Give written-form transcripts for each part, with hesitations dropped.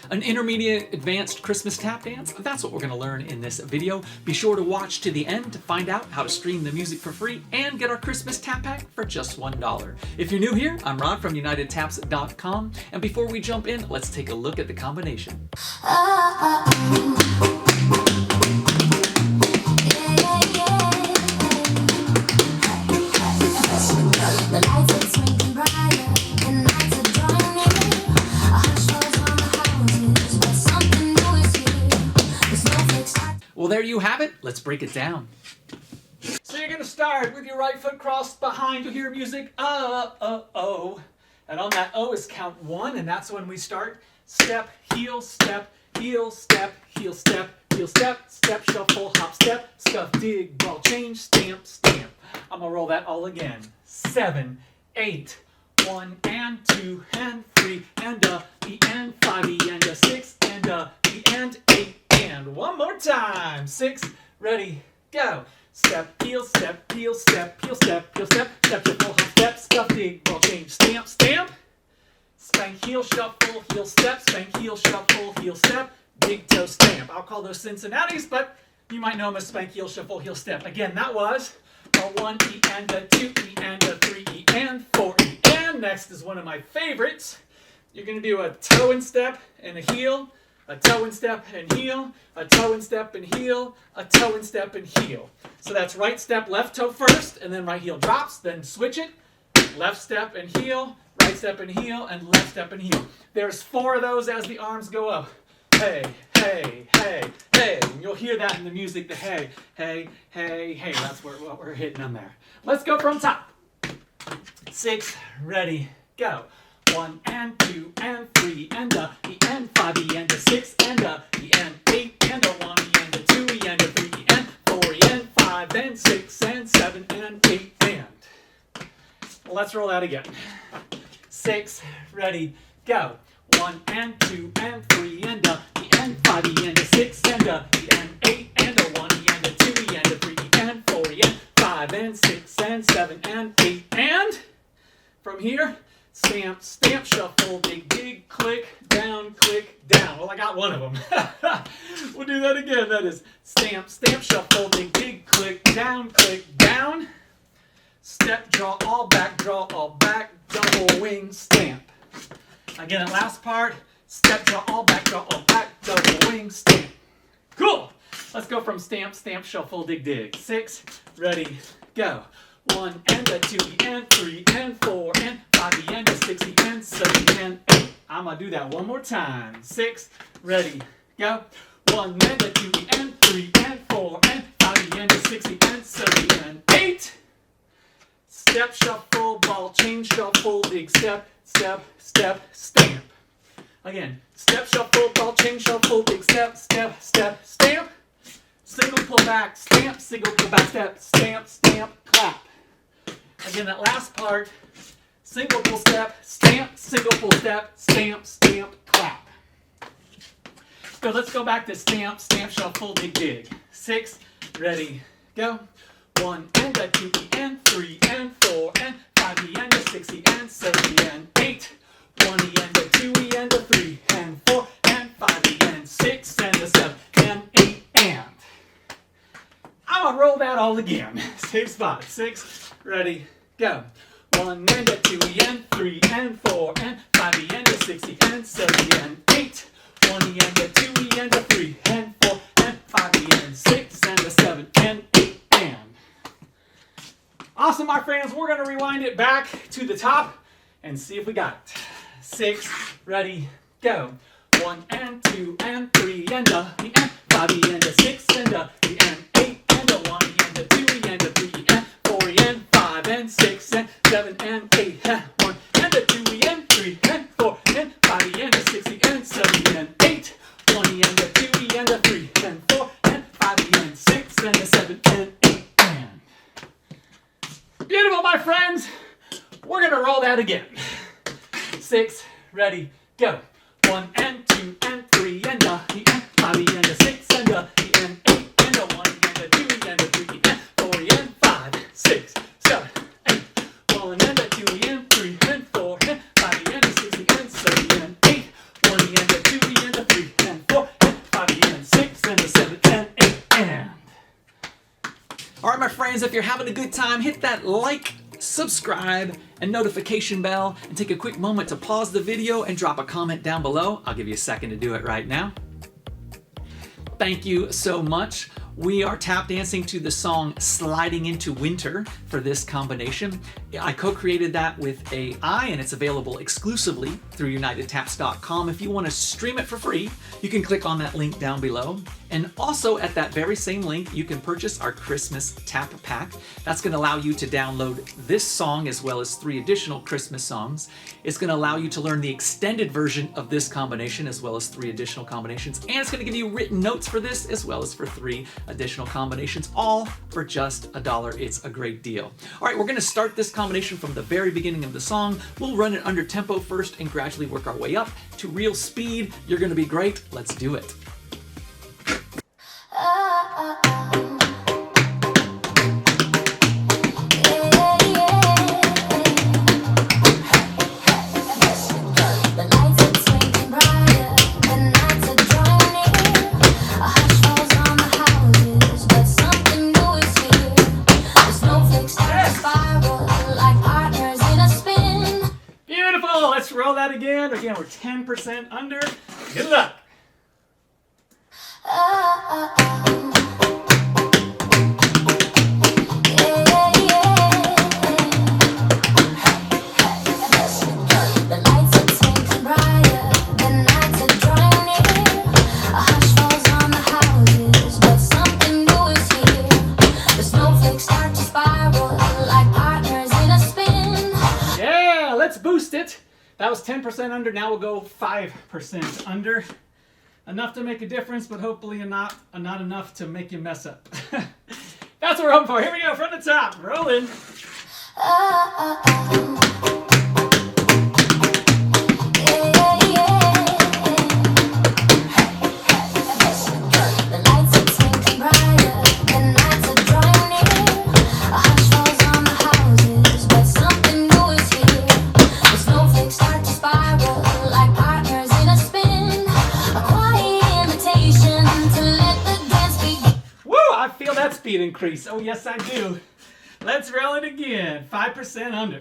An intermediate advanced Christmas tap dance? That's what we're going to learn in this video. Be sure to watch to the end to find out how to stream the music for free and get our Christmas tap pack for just $1. If you're new here, I'm Rod from UnitedTaps.com, and before we jump in, let's take a look at the combination. Well, there you have it. Let's break it down. So you're going to start with your right foot crossed behind. You'll hear music, oh. And on that O is count 1, and that's when we start. Step, heel, step, heel, step, heel, step, heel, step, step, shuffle, hop, step, scuff, dig, ball change, stamp, stamp. I'm going to roll that all again. 7, 8, 1 and 2 and 3 and a E and 5 E and a 6 and a E and 8 and one more time. 6, ready, go. Step, heel, step, heel, step, heel, step, heel, step, step, shuffle, hop, step, scuff, dig, ball change, stamp, stamp. Spank, heel, shuffle, heel, step, spank, heel, shuffle, heel, step, big toe, stamp. I'll call those Cincinnatis, but you might know them as spank, heel, shuffle, heel, step. Again, that was a 1 E and a 2 E and a 3 E and 4 E. And next is one of my favorites. You're going to do a toe and step and a heel, a toe and step and heel, a toe and step and heel, a toe and step and heel. So that's right step, left toe first, and then right heel drops, then switch it. Left step and heel, right step and heel, and left step and heel. There's 4 of those as the arms go up. Hey, hey, hey, hey. And you'll hear that in the music, the hey, hey, hey, hey. That's what we're hitting on there. Let's go from top. 6, ready, go. 1 and 2 and 3 and a E and 5 E and a 6 and a E and 8 and a 1 E and a 2 E and a 3 E and 4 E and 5 and 6 and 7 and 8 and. Well, let's roll that again. 6, ready, go. 1 and 2 and 3 and a E and 5 E and a 6 and a E and 8 and a 1 E and a 2 E and a 3 E and 4 E and 5 and 6 and 7 and 8 and. From here, stamp, stamp, shuffle, dig, dig, click, down, click, down. Well, I got one of them. We'll do that again. That is stamp, stamp, shuffle, dig, dig, click, down, step, draw all back, double wing, stamp. Again, that last part, step, draw all back, double wing, stamp. Cool. Let's go from stamp, stamp, shuffle, dig, dig. 6, ready, go. 1 and a 2 E and 3 and 4 and 5 E and a 6 E and 7 and 8. I'm going to do that one more time. 6, ready, go. 1 and a 2 E and 3 and 4 and 5 E and a 6 E and 7 and 8. Step, shuffle, ball, change, shuffle, dig, step, step, step, stamp. Again, step, shuffle, ball, change, shuffle, dig, step, step, step, stamp. Single pull back, stamp, single pull back, step, stamp, stamp, clap. Again, that last part, single pull step, stamp, single pull step, stamp, stamp, clap. So let's go back to stamp, stamp, shuffle, dig, dig. 6, ready, go. 1 and a 2 E and 3 and 4 and 5 E and a 6 E and 7 E and 8. 1 E and a 2 E and a 3 and 4 and 5 E and 6 and a 7 and 8 and. I'm going to roll that all again. Same spot. 6, ready, go. 1 and a 2 E and 3 and 4 and 5 E and a 6 E and 7 E and 8. 1 E and a 2 E and a 3 and 4 and 5 E and 6 and a 7 and 8 and. Awesome, my friends. We're going to rewind it back to the top and see if we got it. 6, ready, go. 1 and 2 and 3 and a E and 5 E and a 6 and a E and 8 and a 1 E and a 2 E and a 3 E and 4 E and 5 and 6 and 7 and 8. 1 and a 2 E and 3 and 4 and 5 E and a 6 E and 7 E and 8. 1 E and a 2 E and a 3 and 4 and 5 E and 6 and a 7 and 8 and. Beautiful, my friends. We're going to roll that again. 6, ready, go. 1 and 2 and 3 and a E and 5 E and a 6 and a E and 8 and a 1 E and a 2 E and a 3 E and 4 E and 5, 6, 7, 8. 1 and a 2 E and 3 and 4 and 5 E and a 6 E and 7 E and 8. 1 E and a 2 E and a friends, if you're having a good time, hit that like, subscribe, and notification bell, and take a quick moment to pause the video and drop a comment down below. I'll give you a second to do it right now. Thank you so much. We are tap dancing to the song Sliding Into Winter for this combination. I co-created that with AI, and it's available exclusively through UnitedTaps.com. If you want to stream it for free, you can click on that link down below. And also at that very same link, you can purchase our Christmas Tap Pack. That's going to allow you to download this song as well as 3 additional Christmas songs. It's going to allow you to learn the extended version of this combination as well as 3 additional combinations. And it's going to give you written notes for this as well as for 3 additional combinations, all for just $1. It's a great deal. All right, we're going to start this combination from the very beginning of the song. We'll run it under tempo first and gradually work our way up to real speed. You're going to be great. Let's do it. Let's roll that again. Again, we're 10% under. Good luck. Yeah, let's boost it. That was 10% under, now we'll go 5% under. Enough to make a difference, but hopefully not enough to make you mess up. That's what we're hoping for. Here we go, from the top, rolling. That speed increase. Oh yes, I do. Let's roll it again. 5% under.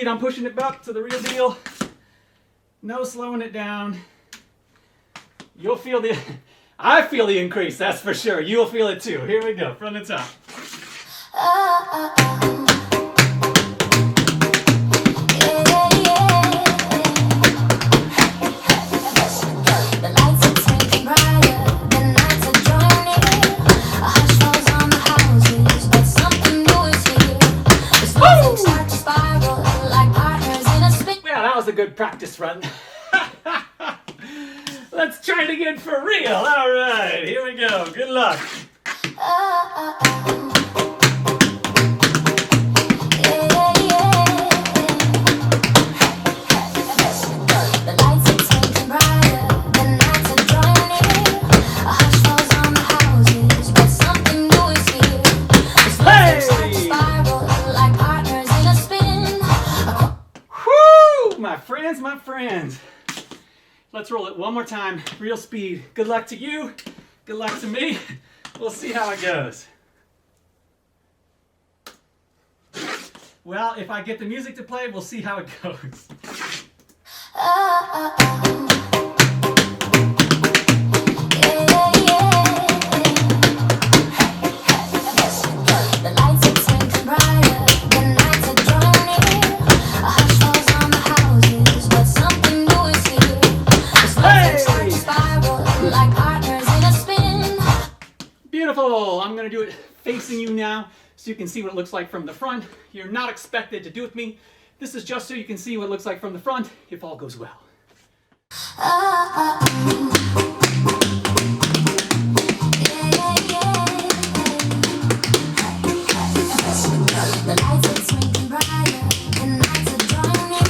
I'm pushing it back to the real deal. No slowing it down. You'll feel the, I feel the increase, that's for sure. You'll feel it too. Here we go, from the top. A good practice run. Let's try it again for real. All right, here we go. Good luck. My friends, let's roll it one more time, real speed. Good luck to you, good luck to me. We'll see how it goes. Well, if I get the music to play, we'll see how it goes. Beautiful. I'm going to do it facing you now so you can see what it looks like from the front. You're not expected to do it with me. This is just so you can see what it looks like from the front if all goes well. The lights are swinging brighter, the nights are drawing near.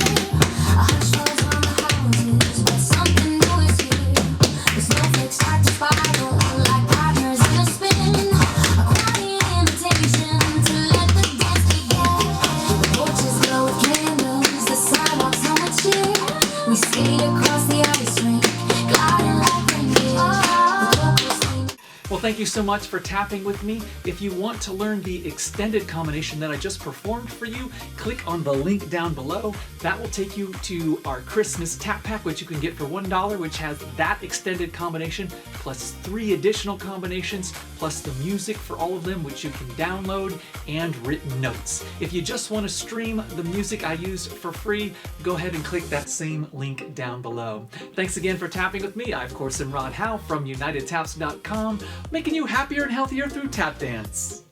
Thank you so much for tapping with me. If you want to learn the extended combination that I just performed for you, click on the link down below. That will take you to our Christmas tap pack, which you can get for $1, which has that extended combination, plus 3 additional combinations, plus the music for all of them, which you can download, and written notes. If you just want to stream the music I used for free, go ahead and click that same link down below. Thanks again for tapping with me. I, of course, am Rod Howe from UnitedTaps.com, making you happier and healthier through tap dance.